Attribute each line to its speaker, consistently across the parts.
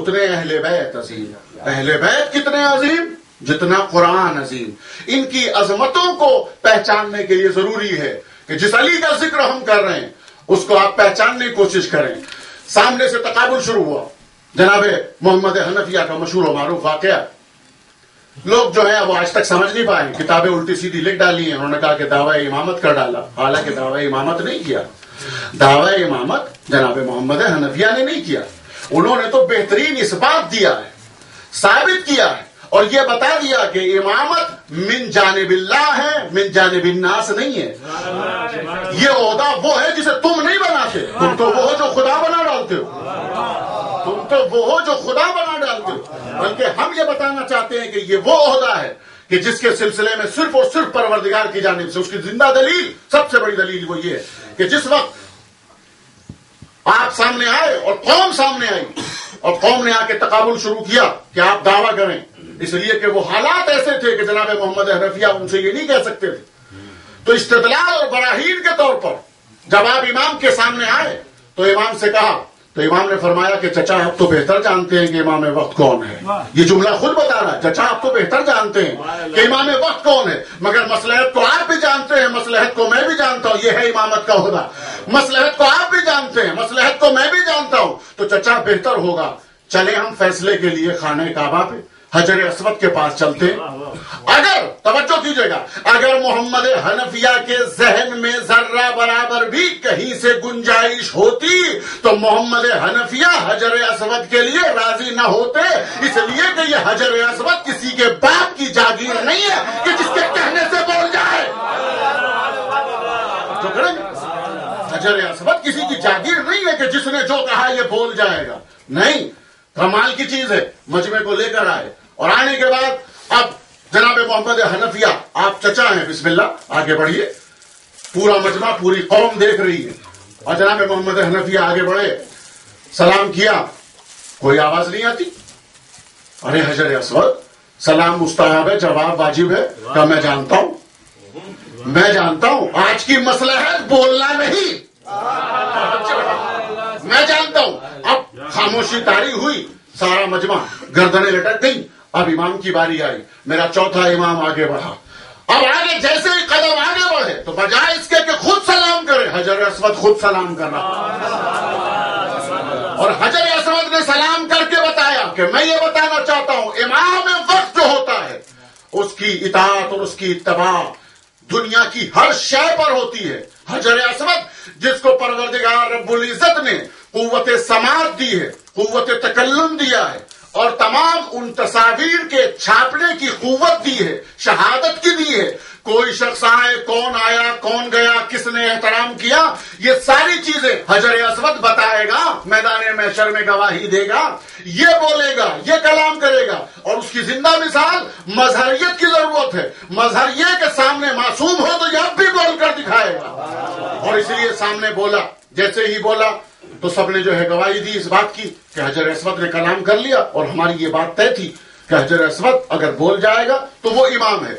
Speaker 1: اتنے اہل بیت عظیم. اہل بیت کتنے عظیم؟ جتنا قرآن عظیم. ان کی عظمتوں کو پہچاننے کے لیے ضروری ہے کہ جس علی کا ذکر ہم کر رہے ہیں اس کو آپ پہچاننے کی کوشش کریں. سامنے سے تقابل شروع ہوا. جناب محمد حنفیہ کا مشہور و معروف واقعہ. لوگ جو ہیں وہ آج تک سمجھ نہیں پائے. کتابیں الٹی سیدھی لکھ ڈالی ہیں. انہوں نے کہا کہ دعوی امامت کر ڈالا. حالانکہ دعوی امامت نہیں کیا. دعوی امامت جناب محمد حنفیہ نے نہیں کیا. انہوں نے تو بہترین اثبات دیا ہے, ثابت کیا ہے, اور یہ بتا دیا کہ امامت من جانب اللہ ہے, من جانب الناس نہیں ہے. یہ عہدہ وہ ہے جسے تم نہیں بناتے. تم تو وہ ہو جو خدا بنا ڈالتے ہو. تم تو وہ ہو جو خدا بنا ڈالتے ہو. بلکہ ہم یہ بتانا چاہتے ہیں کہ یہ وہ عہدہ ہے کہ جس کے سلسلے میں صرف اور صرف پروردگار کی جانب سے اس کی زندہ دلیل, سب سے بڑی دلیل وہ یہ ہے کہ جس وقت آپ سامنے آئے اور قوم سامنے آئی اور قوم نے آ کے تقابل شروع کیا کہ آپ دعویٰ کریں, اس لیے کہ وہ حالات ایسے تھے کہ جناب محمد حنفیہ ان سے یہ نہیں کہہ سکتے تھے. تو استدلال اور براہین کے طور پر جب آپ امام کے سامنے آئے تو امام سے کہا, تو امام نے فرمایا کہ چچا آپ تو بہتر جانتے ہیں کہ امام وقت کون ہے. یہ جملہ خود بتا رہا ہے, چچا آپ تو بہتر جانتے ہیں کہ امام وقت کون ہے, مگر مصلحت کو آپ بھی جانتے ہیں, مصلحت کو میں بھی جانتا ہوں. یہ ہے امامت کا عہدہ. مصلحت کو آپ بھی جانتے ہیں, مصلحت کو میں بھی جانتا ہوں. تو چچا بہتر ہوگا چلے ہم فیصلے کے لیے خانہ کعبہ پہ حجر اسود کے پاس چلتے. اگر توجہ کیجئے گا, اگر محمد حنفیہ کے ذہن میں ذرہ برابر بھی کہیں سے گنجائش ہوتی تو محمد حنفیہ حجر اسود کے لیے راضی نہ ہوتے, اس لیے کہ یہ حجر اسود کسی کے باپ کی جاگیر نہیں ہے کہ جس کے کہنے سے بول جائے. جو کریں گے, حجر اسود کسی کی جاگیر نہیں ہے کہ جس نے جو کہا یہ بول جائے گا. نہیں, کمال کی چیز ہے. مجمع کو لے کر آئے اور آنے کے بعد اب جناب محمد حنفیہ آپ چچا ہیں, بسم اللہ آگے بڑھیے. پورا مجمع, پوری قوم دیکھ رہی ہے اور جناب محمد حنفیہ آگے بڑھے, سلام کیا, کوئی آواز نہیں آتی. ارے حجر اسود, سلام مستحب ہے, جواب واجب ہے. کہا میں جانتا ہوں, میں جانتا ہوں. آج کی مصلحت بولنا نہیں, میں جانتا ہوں. اب خاموشی طاری ہوئی, سارا مجمع گردنیں لٹک گئی. اب امام کی باری آئی. میرا چوتھا امام آگے بڑھا. اب آگے جیسے ہی قدم آگے بڑھے تو بجائے اس کے کہ خود سلام کرے, حجر اسود خود سلام کرنا. اور حجر اسود نے سلام کر کے بتایا کہ میں یہ بتانا چاہتا ہوں امام وقت جو ہوتا ہے اس کی اطاعت اور اس کی اتباع دنیا کی ہر شے پر ہوتی ہے. حجر اسود جس کو پروردگار رب العزت نے قوت سماعت دی ہے, قوت تکلم دیا ہے, اور تمام ان تصاویر کے چھاپنے کی قوت دی ہے, شہادت کی دی ہے. کوئی شخص آئے, کون آیا, کون گیا, کس نے احترام کیا, یہ ساری چیزیں حجر اسود بتائے گا, میدان محشر میں گواہی دے گا, یہ بولے گا, یہ کلام کرے گا. اور اس کی زندہ مثال مظہریت کی ضرورت ہے. مظہر یہ کہ سامنے معصوم ہو تو یہ اب بھی بول کر دکھائے گا. اور اس لیے سامنے بولا, جیسے ہی بولا تو سب نے جو ہے گواہی دی اس بات کی کہ حجر اسود نے کلام کر لیا. اور ہماری یہ بات طے تھی کہ حجر اسود اگر بول جائے گا تو وہ امام ہے.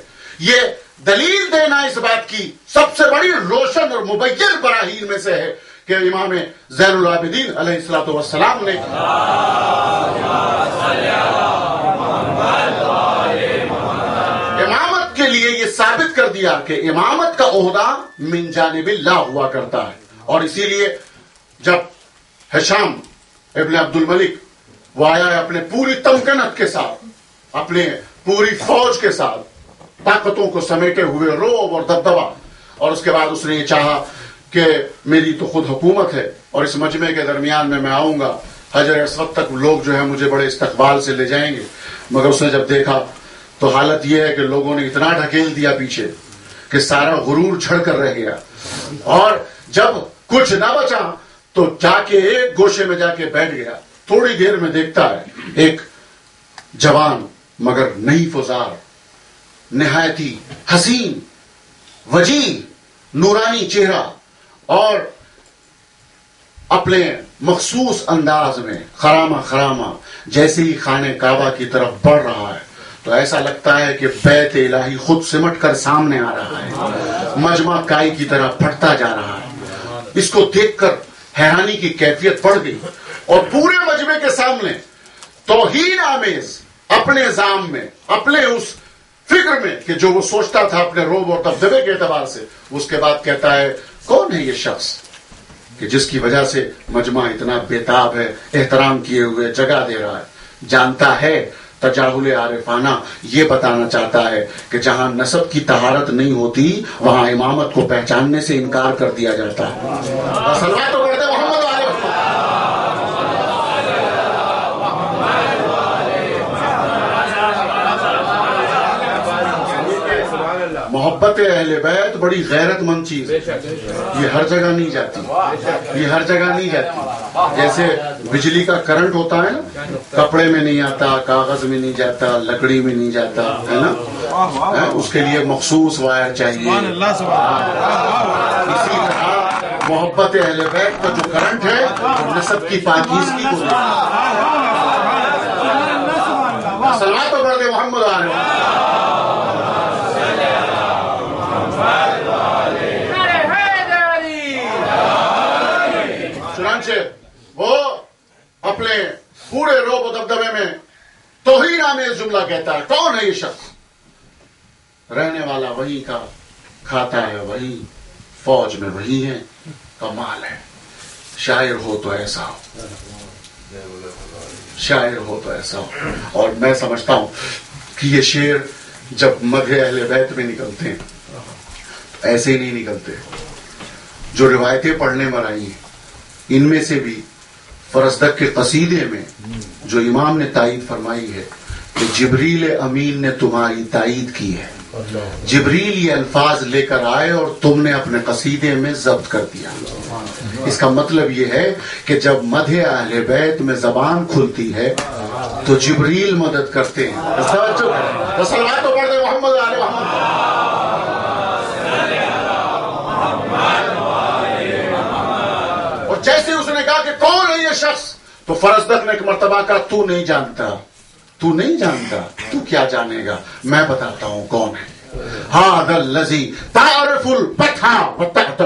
Speaker 1: یہ دلیل دینا اس بات کی سب سے بڑی روشن اور مبین براہین میں سے ہے کہ امام زین العابدین علیہ الصلوۃ والسلام نے امامت کے لیے یہ ثابت کر دیا کہ امامت کا عہدہ من جانب اللہ ہوا کرتا ہے. اور اسی لیے جب ہشام ابن عبد الملک وہ آیا ہے اپنے پوری تمکنت کے ساتھ, اپنے پوری فوج کے ساتھ, طاقتوں کو سمیٹے ہوئے, روب اور دبدبا, اور اس کے بعد اس نے یہ چاہا کہ میری تو خود حکومت ہے اور اس مجمع کے درمیان میں آؤں گا, حجر اسود تک لوگ جو ہے مجھے بڑے استقبال سے لے جائیں گے. مگر اس نے جب دیکھا تو حالت یہ ہے کہ لوگوں نے اتنا ڈھکیل دیا پیچھے کہ سارا غرور جھڑ کر رہ گیا. اور جب کچھ نہ بچا تو جا کے ایک گوشے میں جا کے بیٹھ گیا. تھوڑی دیر میں دیکھتا ہے ایک جوان مگر نئی فزار, نہایتی حسین, وجیح, نورانی چہرہ اور اپنے مخصوص انداز میں خرامہ خرامہ جیسے ہی خانہ کعبہ کی طرف بڑھ رہا ہے تو ایسا لگتا ہے کہ بیت الہی خود سمٹ کر سامنے آ رہا ہے, مجمع کائی کی طرح پھٹتا جا رہا ہے. اس کو دیکھ کر حیرانی کی کیفیت بڑھ گئی اور پورے مجمع کے سامنے توہین آمیز اپنے ذام میں، اپنے اس فکر میں کہ جو وہ سوچتا تھا اپنے روب اور دبدبے کے اعتبار سے، اس کے بعد کہتا ہے کون ہے یہ شخص کہ جس کی وجہ سے مجمع اتنا بےتاب ہے، احترام کیے ہوئے جگہ دے رہا ہے، جانتا ہے تجاہل عارفانہ یہ بتانا چاہتا ہے کہ جہاں نسب کی طہارت نہیں ہوتی وہاں امامت کو پہچاننے سے انکار کر دیا جاتا ہے۔ صلوات تو پڑھتے محمد علیہ محبت اہل بیت بڑی غیرت مند چیز ہے، یہ ہر جگہ نہیں جاتی، یہ ہر جگہ نہیں جاتی۔ جیسے بجلی کا کرنٹ ہوتا ہے نا، کپڑے میں نہیں آتا، کاغذ میں نہیں جاتا، لکڑی میں نہیں جاتا ہے نا، اس کے لیے مخصوص وائر چاہیے۔ اسی طرح محبت اہل بیت کا جو کرنٹ ہے نسب کی پاکیزگی کو صلوات تو پڑھ دے محمد علیہ۔ وہ اپنے پورے روب و دبدبے میں توہین آمیز جملہ کہتا ہے، کون ہے یہ شخص؟ رہنے والا وہی کا، کھاتا ہے وہی، فوج میں وہی ہے، کمال ہے۔ شاعر ہو تو ایسا ہو، شاعر ہو تو ایسا ہو۔ اور میں سمجھتا ہوں کہ یہ شعر جب مدح اہل بیت میں نکلتے ہیں تو ایسے ہی نہیں نکلتے۔ جو روایتیں پڑھنے میں آئی ہیں ان میں سے بھی فرزدق کے قصیدے میں جو امام نے تائید فرمائی ہے کہ جبریل امین نے تمہاری تائید کی ہے، جبریل یہ الفاظ لے کر آئے اور تم نے اپنے قصیدے میں ضبط کر دیا۔ اس کا مطلب یہ ہے کہ جب مدح اہل بیت میں زبان کھلتی ہے تو جبریل مدد کرتے ہیں۔ صلوات تو پڑھ دے محمد علیہ محمد۔ جیسے اس نے کہا کہ کون ہے یہ شخص تو فرزدق نے ایک مرتبہ کہا تو نہیں جانتا، تو نہیں جانتا، تو کیا جانے گا، میں بتاتا ہوں کون ہے۔ ھذا الذی تعرف الفتح وتحتہ،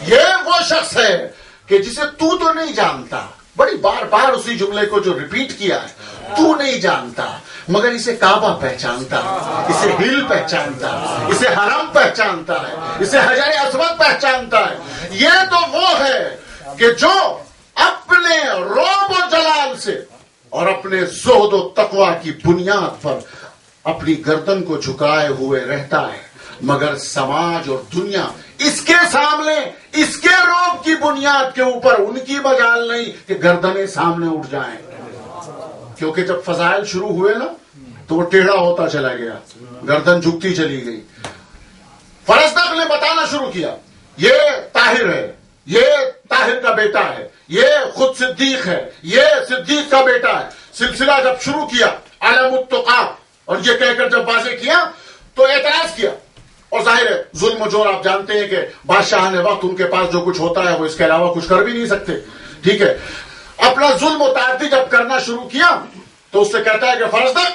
Speaker 1: یہ وہ شخص ہے کہ جسے تو نہیں جانتا۔ بڑی بار بار اسی جملے کو جو ریپیٹ کیا ہے، تو نہیں جانتا مگر اسے کعبہ پہچانتا ہے، اسے ہل پہچانتا ہے، اسے حرم پہچانتا ہے، اسے حجر اسود پہچانتا ہے۔ یہ تو وہ ہے کہ جو اپنے روب و جلال سے اور اپنے زہد و تقوی کی بنیاد پر اپنی گردن کو جھکائے ہوئے رہتا ہے، مگر سماج اور دنیا اس کے سامنے اس کے روب کی بنیاد کے اوپر ان کی مجال نہیں کہ گردنیں سامنے اٹھ جائیں۔ کیونکہ جب فضائل شروع ہوئے نا تو وہ ٹیڑھا ہوتا چلا گیا، گردن جھکتی چلی گئی۔ فرزدق نے بتانا شروع کیا یہ طاہر ہے، یہ طاہر کا بیٹا ہے، یہ خود صدیق ہے، یہ صدیق کا بیٹا ہے۔ سلسلہ جب شروع کیا علم التقا اور یہ کہہ کر جب واضح کیا تو اعتراض کیا، اور ظاہر ہے ظلم و جور آپ جانتے ہیں کہ بادشاہ نے وقت ان کے پاس جو کچھ ہوتا ہے وہ اس کے علاوہ کچھ کر بھی نہیں سکتے، ٹھیک ہے۔ اپنا ظلم و تعدی جب کرنا شروع کیا تو اس سے کہتا ہے کہ فرزدق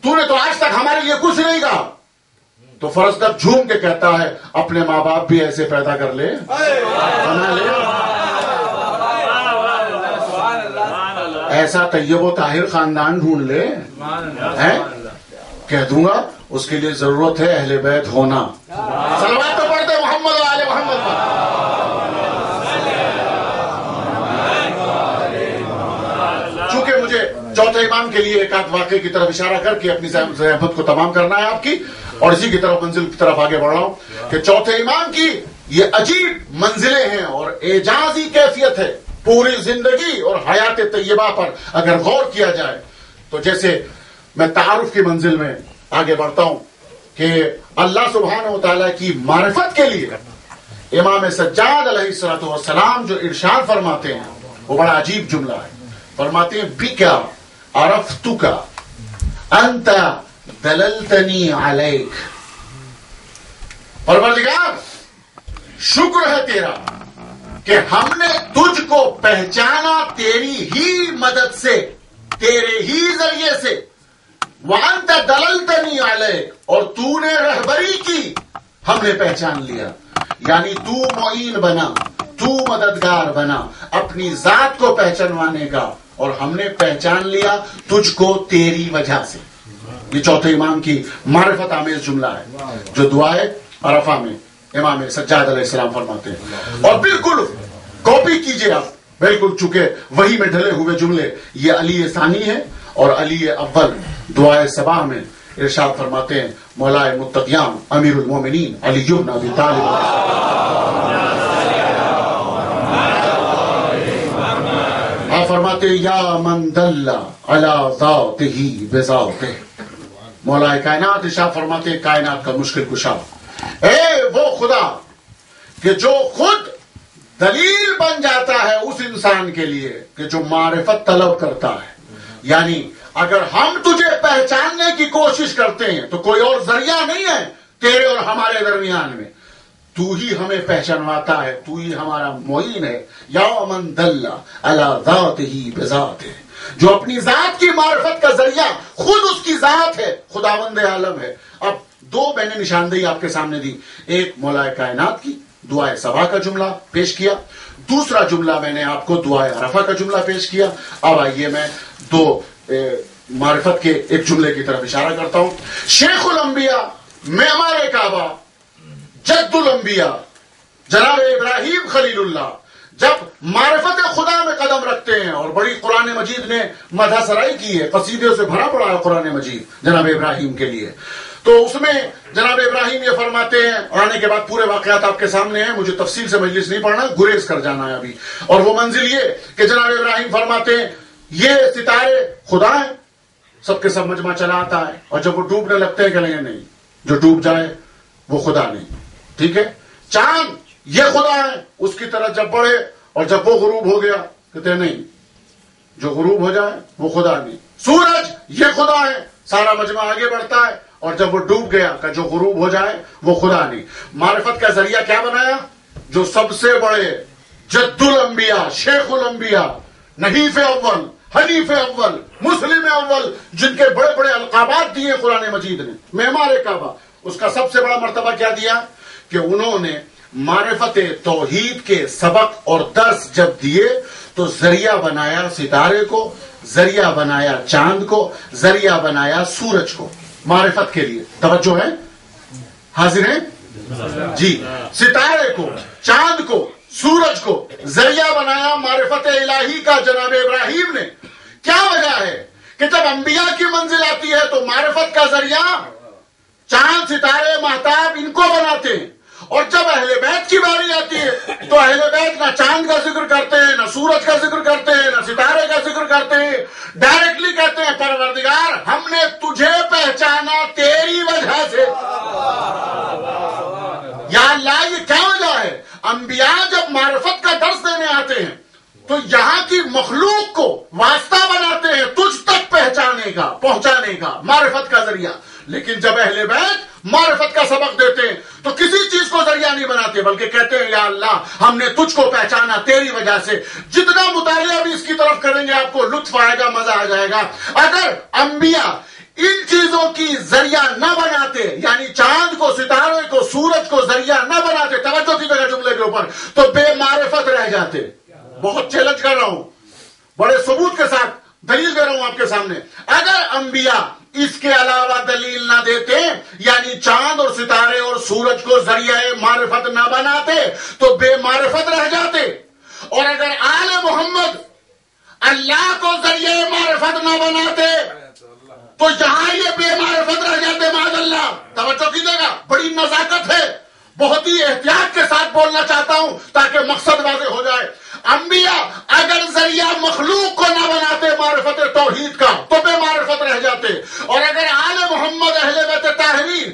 Speaker 1: تو نے تو آج تک ہمارے لیے کچھ نہیں کہا۔ تو فرزدق جھوم کے کہتا ہے اپنے ماں باپ بھی ایسے پیدا کر لے، بنا لے، ایسا طیب و طاہر خاندان ڈھونڈ لے، کہہ دوں گا اس کے لیے ضرورت ہے اہل بیت ہونا۔ صلوات تو پڑھتے محمد آل محمد پر۔ چونکہ مجھے چوتھے امام کے لیے ایک آدھ واقعے کی طرف اشارہ کر کے اپنی زحمت کو تمام کرنا ہے آپ کی، اور اسی کی طرف منزل کی طرف آگے بڑھ رہا ہوں کہ چوتھے امام کی یہ عجیب منزلیں ہیں اور اعجازی کیفیت ہے پوری زندگی اور حیات طیبہ پر اگر غور کیا جائے تو۔ جیسے میں تعارف کی منزل میں آگے بڑھتا ہوں کہ اللہ سبحانہ و تعالیٰ کی معرفت کے لیے امام سجاد علیہ السلام جو ارشاد فرماتے ہیں وہ بڑا عجیب جملہ ہے۔ فرماتے ہیں بِکَ عَرَفْتُکَ أَنْتَ دللتنی علیک، پروردگار شکر ہے تیرا کہ ہم نے تجھ کو پہچانا تیری ہی مدد سے، تیرے ہی ذریعے سے۔ وانت دللتنی علیک، اور تو نے رہبری کی، ہم نے پہچان لیا۔ یعنی تو معین بنا، تو مددگار بنا، اپنی ذات کو پہچانوانے کا اور ہم نے پہچان لیا تجھ کو تیری وجہ سے. یہ چوتھے امام کی معرفت آمیز جملہ ہے جو دعائے عرفہ میں امام سجاد علیہ السلام فرماتے ہیں. اور بالکل کاپی کیجئے آپ، بالکل چونکہ وہی میں ڈھلے ہوئے جملے. یہ علی ثانی ہے اور علی اول دعائے صباح میں ارشاد فرماتے ہیں مولائے متقیان امیر المومنین علی بن ابی طالب. آپ فرماتے ہیں یا من دل علی ذاتہ بذاتہ. مولائے کائنات ارشاد فرماتے ہیں کائنات کا مشکل کشا، اے وہ خدا کہ جو خود دلیل بن جاتا ہے اس انسان کے لیے کہ جو معرفت طلب کرتا ہے. یعنی اگر ہم تجھے پہچاننے کی کوشش کرتے ہیں تو کوئی اور ذریعہ نہیں ہے تیرے اور ہمارے درمیان میں، تو ہی ہمیں پہچانواتا ہے، تو ہی ہمارا معین ہے. یا من دل علی ذاتہ بذاتہ، جو اپنی ذات کی معرفت کا ذریعہ خود اس کی ذات ہے، خداوند عالم ہے. اب دو میں نے نشاندہی آپ کے سامنے دی، ایک مولائے کائنات کی دعائے صبا کا جملہ پیش کیا، دوسرا جملہ میں نے آپ کو دعائے عرفہ کا جملہ پیش کیا. اب آئیے میں دو معرفت کے ایک جملے کی طرف اشارہ کرتا ہوں. شیخ الانبیاء معمار کعبہ جد الانبیاء جناب ابراہیم خلیل اللہ جب معرفت خدا میں قدم رکھتے ہیں، اور بڑی قرآن مجید نے مدح سرائی کی ہے، قصیدے سے بھرا پڑا ہے قرآن مجید جناب ابراہیم کے لیے. تو اس میں جناب ابراہیم یہ فرماتے ہیں، آنے کے بعد پورے واقعات آپ کے سامنے ہیں، مجھے تفصیل سے مجلس نہیں پڑھنا، گریز کر جانا ہے ابھی. اور وہ منزل یہ کہ جناب ابراہیم فرماتے ہیں یہ ستارے خدا ہیں، سب کے سب مجمع چلا آتا ہے، اور جب وہ ڈوبنے لگتے ہیں کہ نہیں، جو ڈوب جائے وہ خدا نہیں. ٹھیک ہے. چاند یہ خدا ہے، اس کی طرف جب بڑھے اور جب وہ غروب ہو گیا کہتے ہیں نہیں، جو غروب ہو جائے وہ خدا نہیں. سورج یہ خدا ہے، سارا مجمع آگے بڑھتا ہے، اور جب وہ ڈوب گیا کہ جو غروب ہو جائے وہ خدا نہیں. معرفت کا ذریعہ کیا بنایا؟ جو سب سے بڑے جد الانبیاء، شیخ الانبیاء، نحیف اول، حنیف اول، مسلم اول، جن کے بڑے بڑے القابات دیے قرآن مجید نے، معمار کعبہ، اس کا سب سے بڑا مرتبہ کیا دیا کہ انہوں نے معرفت توحید کے سبق اور درس جب دیے تو ذریعہ بنایا ستارے کو، ذریعہ بنایا چاند کو، ذریعہ بنایا سورج کو معرفت کے لیے. توجہ ہے؟ حاضر ہیں جی؟ ستارے کو، چاند کو، سورج کو ذریعہ بنایا معرفت الہی کا جناب ابراہیم نے. کیا وجہ ہے کہ جب انبیاء کی منزل آتی ہے تو معرفت کا ذریعہ چاند، ستارے، مہتاب ان کو بناتے ہیں، اور جب اہل بیت کی باری آتی ہے تو اہل بیت نہ چاند کا ذکر کرتے ہیں، نہ سورج کا ذکر کرتے ہیں، نہ ستارے کا ذکر کرتے ہیں، ڈائریکٹلی کہتے ہیں پروردگار ہم نے تجھے پہچانا تیری وجہ سے. یا اللہ یہ کیا وجہ ہے؟ انبیاء جب معرفت کا درس دینے آتے ہیں تو یہاں کی مخلوق کو واسطہ بناتے ہیں تجھ تک پہچانے کا، پہنچانے کا، معرفت کا ذریعہ. لیکن جب اہل بیت معرفت کا سبق دیتے ہیں تو کسی چیز کو ذریعہ نہیں بناتے بلکہ کہتے ہیں یا اللہ ہم نے تجھ کو پہچانا تیری وجہ سے. جتنا مطالعہ بھی اس کی طرف کریں گے آپ کو لطف آئے گا، مزہ آ جائے گا. اگر انبیاء ان چیزوں کی ذریعہ نہ بناتے، یعنی چاند کو، ستارے کو، سورج کو ذریعہ نہ بناتے، توجہ کی جگہ جملے کے اوپر، تو بے معرفت رہ جاتے. بہت چیلنج کر رہا ہوں، بڑے ثبوت کے ساتھ دلیل دے رہا ہوں آپ کے سامنے. اگر انبیاء اس کے علاوہ دلیل نہ دیتے، یعنی چاند اور ستارے اور سورج کو ذریعہ معرفت نہ بناتے تو بے معرفت رہ جاتے. اور اگر آل محمد اللہ کو ذریعہ معرفت نہ بناتے تو جہاں یہ بے معرفت رہ جاتے معاذ اللہ. توجہ کیجیے گا، بڑی نزاکت ہے، بہت ہی احتیاط کے ساتھ بولنا چاہتا ہوں تاکہ مقصد واضح ہو جائے. انبیاء اگر ذریعہ مخلوق کو نہ بناتے معرفت توحید کا تو بے معرفت رہ جاتے. اور اگر آل محمد اہل بیت طاہرین